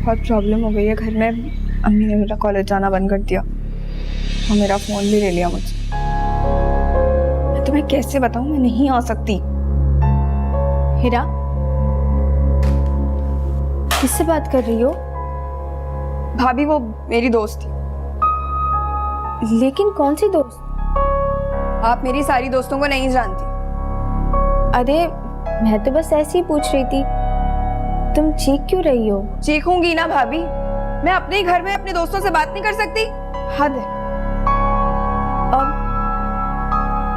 बहुत प्रॉब्लम हो गई है घर में। अम्मी ने मेरा कॉलेज जाना बंद कर दिया और मेरा फ़ोन भी ले लिया मुझसे। मैं तुम्हें कैसे बताऊं, मैं नहीं आ सकती। हिरा, किससे बात कर रही हो? भाभी, वो मेरी दोस्त थी। लेकिन कौन सी दोस्त? आप मेरी सारी दोस्तों को नहीं जानती। अरे मैं तो बस ऐसे ही पूछ रही थी। तुम चीख क्यों रही हो? चीखूंगी ना भाभी, मैं अपने ही घर में अपने दोस्तों से बात नहीं कर सकती? हद है। अब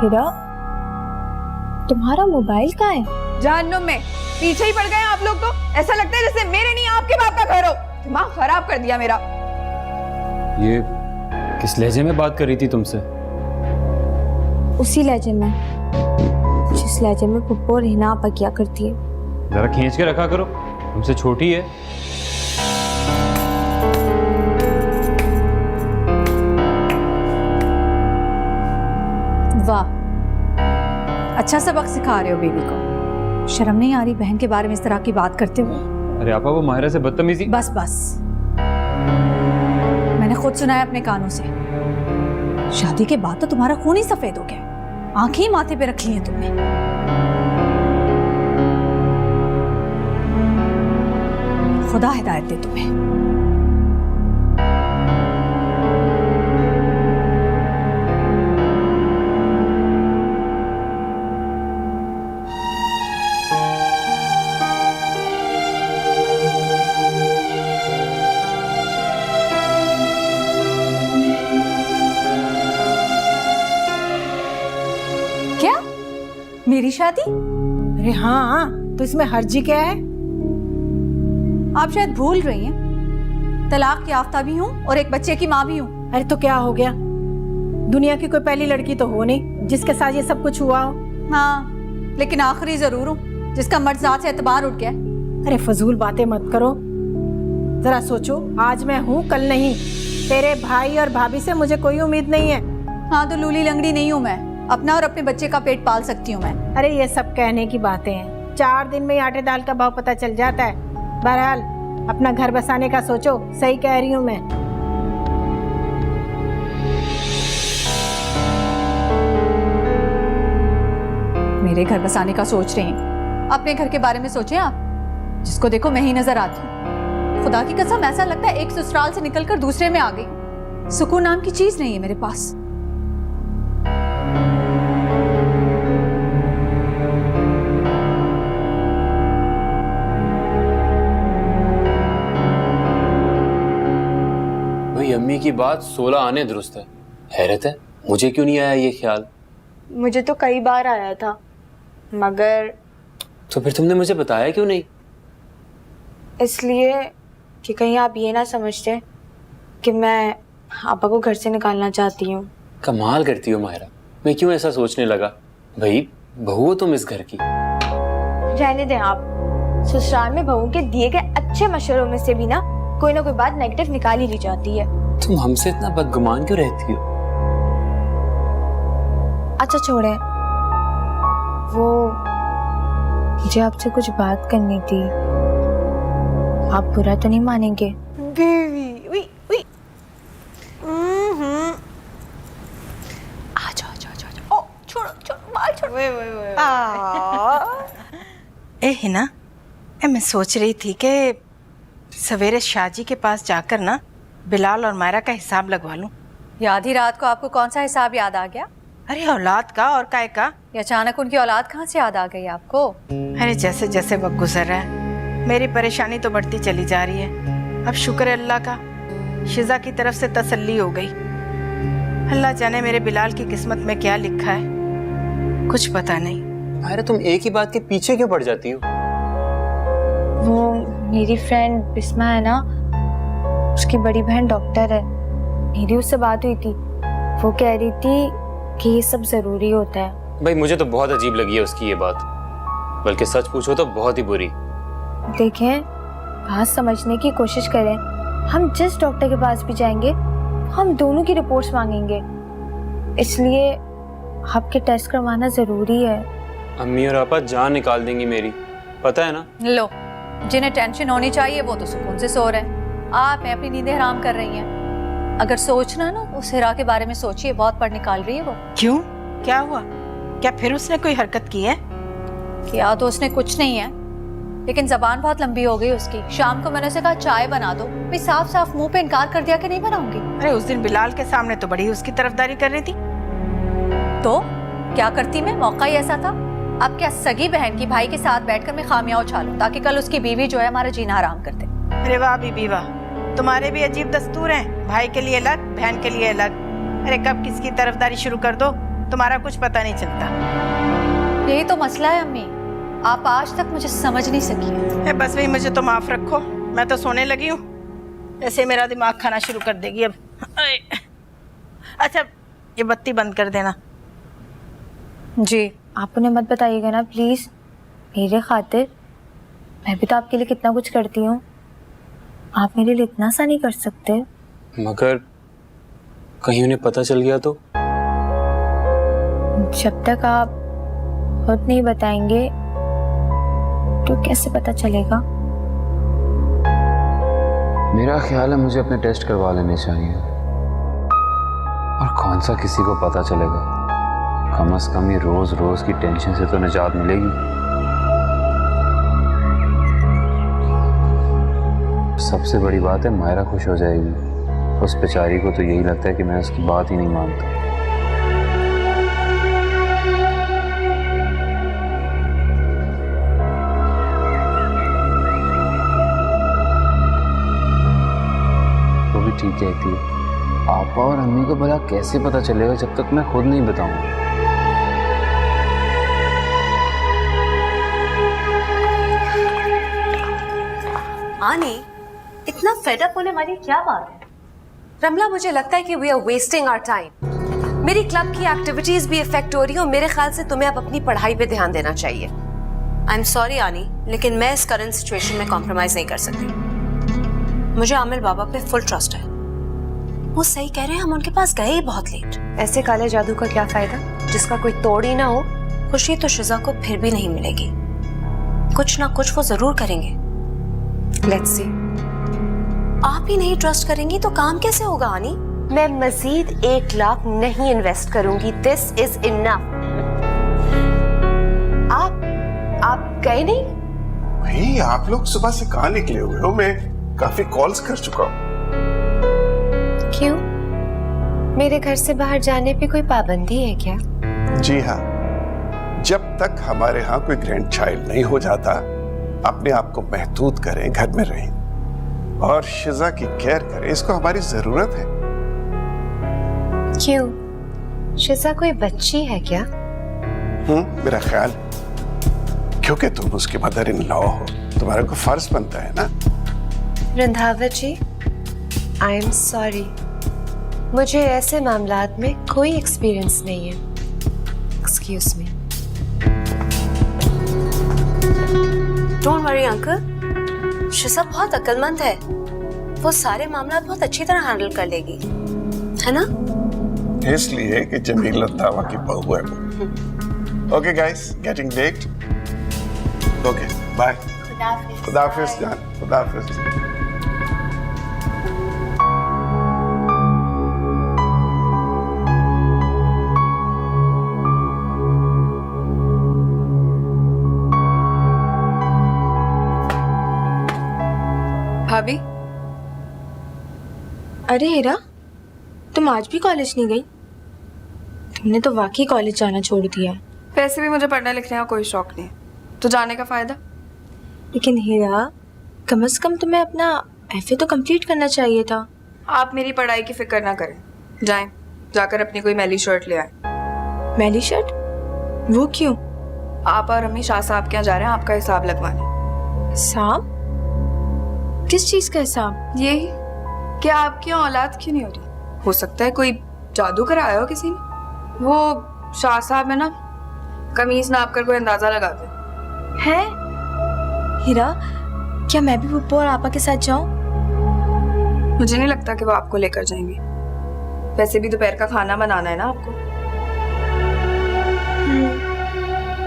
हिरा, तुम्हारा मोबाइल कहाँ है? जहन्नुम में। पीछे ही पड़ गए आप लोग तो। ऐसा लगता है जैसे मेरे नहीं आपके बाप का घर हो। दिमाग खराब कर दिया मेरा। ये किस लहजे में बात कर रही थी तुमसे? उसी लहजे में जिस लहजे में पुप्पो रहना आपा किया करती है। जरा खींच के रखा करो, तुमसे छोटी है। वाह, अच्छा सबक सिखा रहे हो बेबी को। शर्म नहीं आ रही बहन के बारे में इस तरह की बात करते हुए? अरे आपा, वो माहिरा से बदतमीजी। बस बस, मैंने खुद सुना है अपने कानों से। शादी के बाद तो तुम्हारा खून ही सफेद हो गया, आंखें ही माथे पे रख ली हैं तुमने। खुदा हिदायत दे तुम्हें। क्या मेरी शादी? अरे हाँ, तो इसमें हर्जी क्या है? आप शायद भूल रही हैं, तलाक याफ्ता भी हूँ और एक बच्चे की माँ भी हूँ। अरे तो क्या हो गया? दुनिया की कोई पहली लड़की तो हो नहीं जिसके साथ ये सब कुछ हुआ हो। हाँ, लेकिन आखिरी जरूर हूँ जिसका मर्ज़ात से एतबार उठ गया। अरे फजूल बातें मत करो, जरा सोचो, आज मैं हूँ कल नहीं। तेरे भाई और भाभी से मुझे कोई उम्मीद नहीं है। हाँ तो लूली लंगड़ी नहीं हूँ मैं, अपना और अपने बच्चे का पेट पाल सकती हूँ मैं। अरे ये सब कहने की बातें हैं, 4 दिन में ही आटे दाल का भाव पता चल जाता है। बहरहाल अपना घर बसाने का सोचो। सही कह रही हूँ मैं। मेरे घर बसाने का सोच रही हैं, अपने घर के बारे में सोचें आप। जिसको देखो मैं ही नजर आती हूँ। खुदा की कसम, ऐसा लगता है एक ससुराल से निकलकर दूसरे में आ गई। सुकून नाम की चीज नहीं है मेरे पास। भाई अम्मी की बात 16 आने दुरुस्त है। हैरत है मुझे क्यों नहीं आया ये ख्याल। मुझे तो कई बार आया था, मगर तो फिर तुमने मुझे बताया क्यों नहीं? इसलिए कि कहीं आप ये ना समझते कि मैं आपा को घर से निकालना चाहती हूँ। कमाल करती हो माहिरा, मैं क्यों ऐसा सोचने लगा? भाई बहू हो तुम इस घर की। रहने दें आप। ससुराल में बहू के दिए गए अच्छे मशवरों में से भी ना कोई बात नेगेटिव निकाल ही ली जाती है। तुम हमसे इतना बदगुमान क्यों रहती हो? अच्छा छोड़े, वो मुझे आपसे कुछ बात करनी थी। आप बुरा तो नहीं मानेंगे? बेबी, उई, उई। आ जाओ जाओ जाओ जाओ। ओ छोड़ो छोड़ो, बाल छोड़ो। ए हिना, मैं सोच रही थी कि सवेरे शाहजी के पास जाकर ना बिलाल और मायरा का हिसाब लगवा लूं। ये आधी रात को आपको कौन सा हिसाब याद आ गया? अरे औलाद का और काय का। ये अचानक उनकी औलाद कहाँ से याद आ गई आपको? अरे जैसे जैसे वक्त गुजर रहा है मेरी परेशानी तो बढ़ती चली जा रही है। अब शुक्र है अल्लाह का, शिजा की तरफ से तसल्ली हो गई। अल्लाह जाने मेरे बिलाल की किस्मत में क्या लिखा है, कुछ पता नहीं। माहिरा तुम एक ही बात के पीछे क्यों पड़ जाती हो? वो मेरी फ्रेंड बिस्मा है ना, उसकी बड़ी बहन डॉक्टर है। मेरी उससे बात हुई थी, वो कह रही थी कि ये सब जरूरी होता है। भाई मुझे तो बहुत अजीब लगी है उसकी ये बात, बल्कि सच पूछो तो बहुत ही बुरी। देखें, बात समझने की कोशिश करें। हम जिस डॉक्टर के पास भी जाएंगे हम दोनों की रिपोर्ट्स मांगेंगे, इसलिए आपके टेस्ट करवाना जरूरी है। अम्मी और आपा जान निकाल देंगी मेरी, पता है ना। लो, जिन्हें टेंशन होनी चाहिए वो तो सुकून से सो रहे हैं। आप मैं अपनी नींदें हराम कर रही हैं। अगर सोचना ना उस हिरा के बारे में सोचिए, बहुत पढ़ निकाल रही है वो। क्यों, क्या हुआ? क्या फिर उसने कोई हरकत की है? किया तो उसने कुछ नहीं है, लेकिन जबान बहुत लंबी हो गई उसकी। शाम को मैंने उसे कहा चाय बना दो, मैं साफ साफ मुंह पे इनकार कर दिया कि नहीं बनाऊंगी। अरे उस दिन बिलाल के सामने तो बड़ी उसकी तरफदारी कर रही थी। तो क्या करती मैं, मौका ही ऐसा था। अब क्या सगी बहन की भाई के साथ बैठकर मैं खामियां उछालूं ताकि कल उसकी बीवी जो है हमारा जीना हराम कर दे। अरे वाह बीबी वाह, तुम्हारे भी अजीब दस्तूर हैं, भाई के लिए अलग बहन के लिए अलग। अरे कब किसकी तरफदारी शुरू कर दो तुम्हारा कुछ पता नहीं चलता। यही तो मसला है अम्मी, आप आज तक मुझे समझ नहीं सकी। बस भाई मुझे तो माफ रखो, मैं तो सोने लगी हूँ, ऐसे मेरा दिमाग खाना शुरू कर देगी अब। अच्छा ये बत्ती बंद कर देना। जी आप उन्हें मत बताइएगा ना प्लीज, मेरे खातिर। मैं भी तो आपके लिए कितना कुछ करती हूँ, आप मेरे लिए इतना सा नहीं कर सकते? मगर कहीं उन्हें पता चल गया तो? जब तक आप खुद नहीं बताएंगे तो कैसे पता चलेगा? मेरा ख्याल है मुझे अपने टेस्ट करवा लेने चाहिए। और कौन सा किसी को पता चलेगा, कम से कम ये रोज रोज की टेंशन से तो निजात मिलेगी। सबसे बड़ी बात है मायरा खुश हो जाएगी। उस बेचारी को तो यही लगता है कि मैं उसकी बात ही नहीं मानता। वो भी ठीक कहती है, पापा और अम्मी को भला कैसे पता चलेगा जब तक मैं खुद नहीं बताऊंगा। आनी, इतना फेडअप होने वाली क्या बात है? रमला, मुझे लगता है कि we are wasting our time. मेरी क्लब की एक्टिविटीज भी इफेक्ट हो रही है और मेरे ख्याल से तुम्हें अब अपनी पढ़ाई पे ध्यान देना चाहिए। आई एम सॉरी आनी, लेकिन मैं इस करंट सिचुएशन में कॉम्प्रोमाइज नहीं कर सकती। मुझे आमिर बाबा पे फुल ट्रस्ट है, वो सही कह रहे हैं, हम उनके पास गए ही बहुत लेट। ऐसे काले जादू का क्या फायदा जिसका कोई तोड़ ही ना हो। खुशी तो शिजा को फिर भी नहीं मिलेगी, कुछ ना कुछ वो जरूर करेंगे। Let's see. आप ही नहीं ट्रस्ट करेंगी तो काम कैसे होगा आनी? मैं मजीद 1 लाख नहीं इन्वेस्ट करूंगी, दिस इज इनफ। आप गए नहीं? भाई आप लोग सुबह से कहाँ निकले हुए हो? मैं काफी कॉल्स कर चुका हूँ। क्यों, मेरे घर से बाहर जाने पे कोई पाबंदी है क्या? जी हाँ, जब तक हमारे यहाँ कोई ग्रैंड चाइल्ड नहीं हो जाता अपने आप को महदूद करें, घर में रहें और शिजा की केयर करें, इसको हमारी जरूरत है। क्यों, शिजा कोई बच्ची है क्या? मेरा ख्याल, क्योंकि तुम उसकी मदर इन लॉ हो, तुम्हारे को फर्ज बनता है ना। Randhawa ji, I am sorry, मुझे ऐसे मामलात में कोई एक्सपीरियंस नहीं है। Excuse me. Don't worry uncle, Shiza बहुत अक्लमंद है, वो सारे मामला बहुत अच्छी तरह हैंडल कर लेगी, है ना? इसलिए कि जमील रंधावा की बहू है वो। Okay guys, getting late. Okay bye. खुदा हाफिज जान, खुदा हाफिज। भाभी, अरे हीरा, तुम आज भी कॉलेज नहीं गई? तुमने तो वाकई कॉलेज जाना छोड़ दिया है। वैसे भी मुझे पढ़ने लिखने का कोई शौक नहीं है, तो जाने का फायदा? लेकिन हीरा, कम से कम तुम्हें अपना एफए तो कंप्लीट करना चाहिए था। आप मेरी पढ़ाई की फिक्र ना करें, जाएं, जाकर अपनी कोई मैली शर्ट ले आए। मैली शर्ट? वो क्यों? आप और अम्मी शाह साहब के यहाँ जा रहे हैं आपका हिसाब लगवाने। हिसाब? किस चीज का हिसाब? यही क्या आपकी औलाद क्यों नहीं हो रही? हो सकता है कोई जादू कराया हो किसी ने। वो शाह साहब है ना, कमीज नाप कर कोई अंदाजा लगाते है। हीरा, क्या मैं भी पप्पू और आपा के साथ जाऊं? मुझे नहीं लगता कि वो आपको लेकर जाएंगे। वैसे भी दोपहर का खाना बनाना है ना आपको।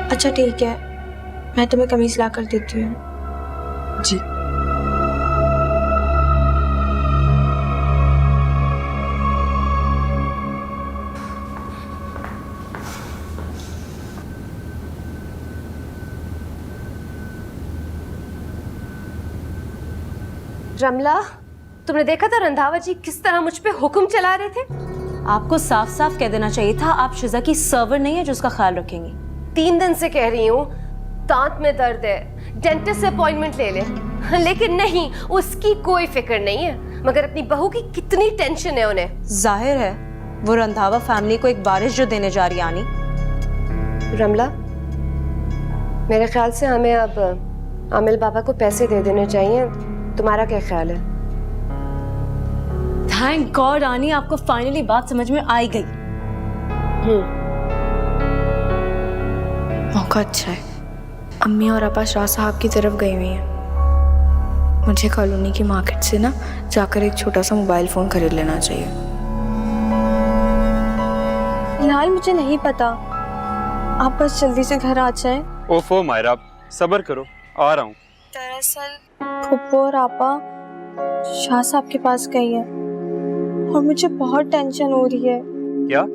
अच्छा ठीक है, मैं तुम्हें कमीज ला कर देती हूँ। जी। रमला, तुमने देखा था रंधावा जी किस तरह मुझ पे हुक्म चला रहे थे? आपको साफ साफ कह देना चाहिए था आप शिजा की सर्वर नहीं है जो उसका ख्याल रखेंगी। 3 दिन से कह रही हूँ दांत में दर्द है, डेंटिस्ट से अपॉइंटमेंट ले ले, लेकिन नहीं, उसकी कोई फिक्र नहीं है। मगर अपनी बहू की कितनी टेंशन है उन्हें। जाहिर है वो रंधावा फैमिली को एक बारिश जो देने जा रही है आनी। रमला, मेरे ख्याल से हमें अब आमिल बाबा को पैसे दे देने चाहिए। तुम्हारा क्या ख्याल है? थैंक गॉड आनी, आपको फाइनली बात समझ में आई गई। मौका अच्छा है। अम्मी और अपा शाह साहब की तरफ गई हुई हैं। मुझे कॉलोनी की मार्केट से ना जाकर एक छोटा सा मोबाइल फ़ोन खरीद लेना चाहिए। फिलहाल मुझे नहीं पता, आप बस जल्दी से घर आ जाएं। ओफो मायरा, सब्र करो, आ रहा हूँ। दरअसल फुप्पो और आपा शाह साहब के पास गई है और मुझे बहुत टेंशन हो रही है। क्या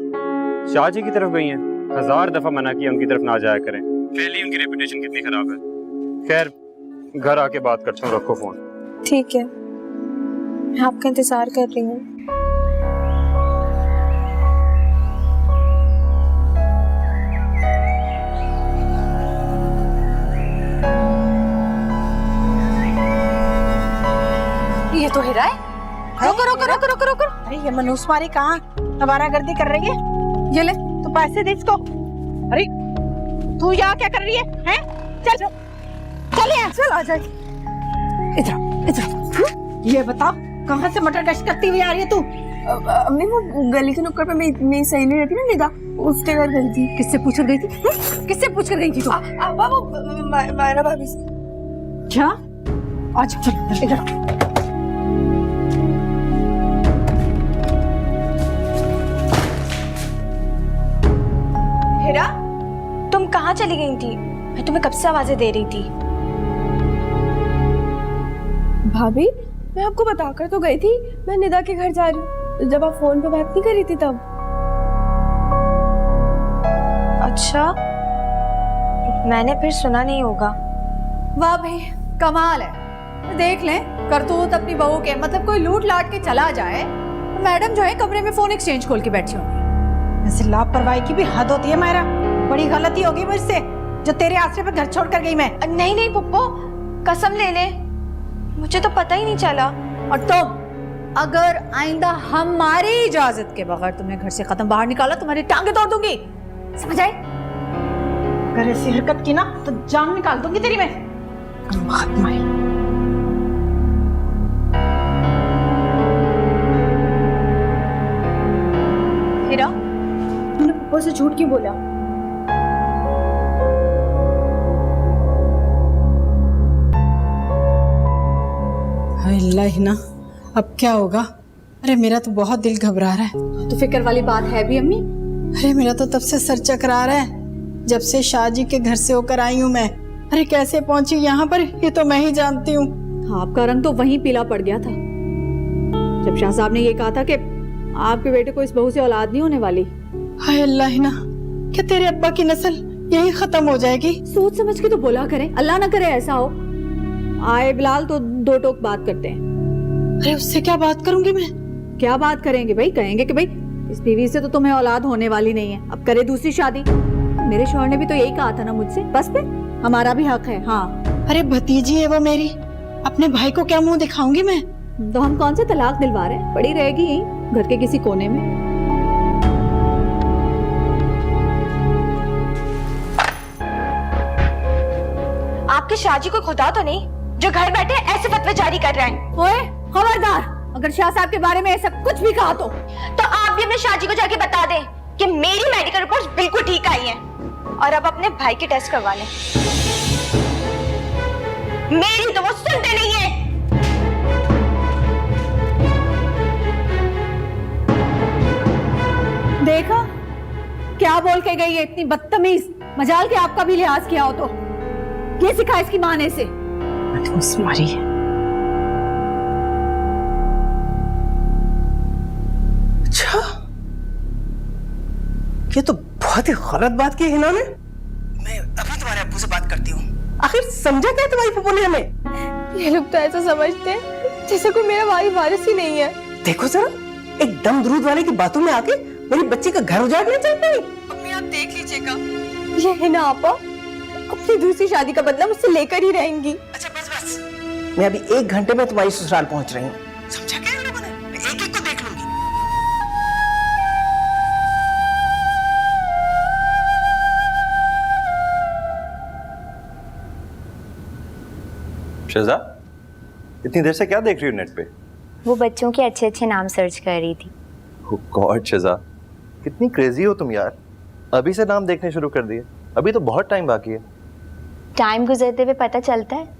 शाह जी की तरफ गई हैं? 1000 दफा मना किया उनकी तरफ ना जाया करें, पहले उनकी रेपुटेशन कितनी खराब है। खैर घर आके बात करता हूँ, रखो फोन। ठीक है, मैं आपका इंतजार कर रही हूँ। ये तो हिरा है। रोको रोको रोको रोको रोको। अरे ये मनुष्यमारी कहाँ आवारागर्दी कर रही है? ये ले, तू पैसे दे इसको। अरे तू यहाँ क्या कर रही है? हैं? चल चल यहाँ, चल आ जाए। इधर इधर, ये बता कहाँ से मटर गश्त करती हुई आ रही है तू? अम्मी वो गली के नुक्कड़ पे मेरी सहेली रहती ना निदा, उसके घर गई थी। किससे पूछ कर गई थी? किससे पूछ कर गई थी तू? वो मायरा भाभी से। क्या? आज चल इधर। हिरा, तुम कहाँ चली गई थी? मैं तुम्हें कब से आवाजें दे रही थी। भाभी मैं आपको बताकर तो गई थी मैं निदा के घर जा रही हूँ, जब आप फोन पे बात नहीं कर रही थी तब। अच्छा, मैंने फिर सुना नहीं होगा। वाह भाई, कमाल है। देख लें करतूत अपनी बहू के, मतलब कोई लूट लाट के चला जाए, मैडम जो है कमरे में फोन एक्सचेंज खोल के बैठी होंगी। ऐसे लापरवाही की भी हद होती है मायरा। बड़ी गलती होगी मुझसे जो तेरे आश्रय पर घर छोड़ कर गई मैं। नहीं नहीं पुप्पो, कसम ले ले, मुझे तो पता ही नहीं चला। और तुम अगर आइंदा हमारी इजाजत के बगैर तुम्हें घर से खत्म बाहर निकाला, तुम्हारी टांगे तोड़ दूंगी, समझ आई? अगर ऐसी हरकत की ना तो जान निकाल दूंगी तेरी मैं। खत्म है। हिरा, तुमने पुप्पो से झूठ क्यों बोला? अल्लाह ही ना, अब क्या होगा? अरे मेरा तो बहुत दिल घबरा रहा है। तो फिक्र वाली बात है भी अम्मी। अरे मेरा तो तब से सर चकरा रहा है जब से शाह जी के घर से होकर आई हूँ मैं। अरे कैसे पहुंची यहाँ पर ये तो मैं ही जानती हूँ। आपका रंग तो वहीं पीला पड़ गया था जब शाह साहब ने ये कहा था कि आपके बेटे को इस बहू से औलाद नहीं होने वाली। हाय अल्लाह ही ना, क्या तेरे अब्बा की नस्ल यही खत्म हो जाएगी? सोच समझ के तो बोला करें, अल्लाह ना करे ऐसा हो। आए बिलाल तो 2 टोक बात करते हैं। अरे उससे क्या बात करूंगी मैं? क्या बात करेंगे भाई? कहेंगे कि भाई इस बीवी से तो तुम्हें औलाद होने वाली नहीं है, अब करे दूसरी शादी। मेरे शौहर ने भी तो यही कहा था ना मुझसे, बस पे हमारा भी हक है। हाँ, अरे भतीजी है वो मेरी, अपने भाई को क्या मुंह दिखाऊंगी मैं? तो हम कौन से तलाक दिलवा रहे हैं, पड़ी रहेगी यहीं घर के किसी कोने में। आपके शाहजी को खुदा तो नहीं जो घर बैठे ऐसे फतवे जारी कर रहे हैं? ओए खबरदार, अगर शाह साहब के बारे में ऐसा कुछ भी कहा तो आप भी अपने शाहजी को जाके बता दें कि मेरी मेडिकल रिपोर्ट्स बिल्कुल ठीक आई हैं और अब अपने भाई के टेस्ट करवा लें। मेरी तो वो सुनते नहीं है। देखा क्या बोल के गई है, इतनी बदतमीज। मजाल के आपका भी लिहाज किया हो तो ये सिखा इसकी माँ ने से। मारी है। अच्छा, ये तो बहुत ही गलत बात की है इन्होंने। मैं अभी तुम्हारे अब्बू से बात करती हूँ। आखिर समझा क्या तुम्हारी फूफू ने हमें? ये लोग तो ऐसा समझते हैं जैसे कोई मेरा भाई वारिस ही नहीं है। देखो जरा, एक दम दुरूद वाले की बातों में आके मेरी बच्ची का घर उजाड़ना चाहते हैं। अम्मी आप देख लीजिएगा। ये है ना आपा, अपनी दूसरी शादी का बदला मुझसे लेकर ही रहेंगी। अच्छा बस बस, मैं अभी 1 घंटे में तुम्हारी ससुराल पहुंच रही हूँ, समझा क्या इन लोगों ने? मैं एक एक को देख लूंगी। शिजा, इतनी देर से क्या देख रही हो नेट पे? वो बच्चों के अच्छे अच्छे नाम सर्च कर रही थी। ओह गॉड शिजा, कितनी क्रेजी हो तुम यार। अभी से नाम देखने शुरू कर दिए, अभी तो बहुत टाइम बाकी है। टाइम गुजरते हुए पता चलता है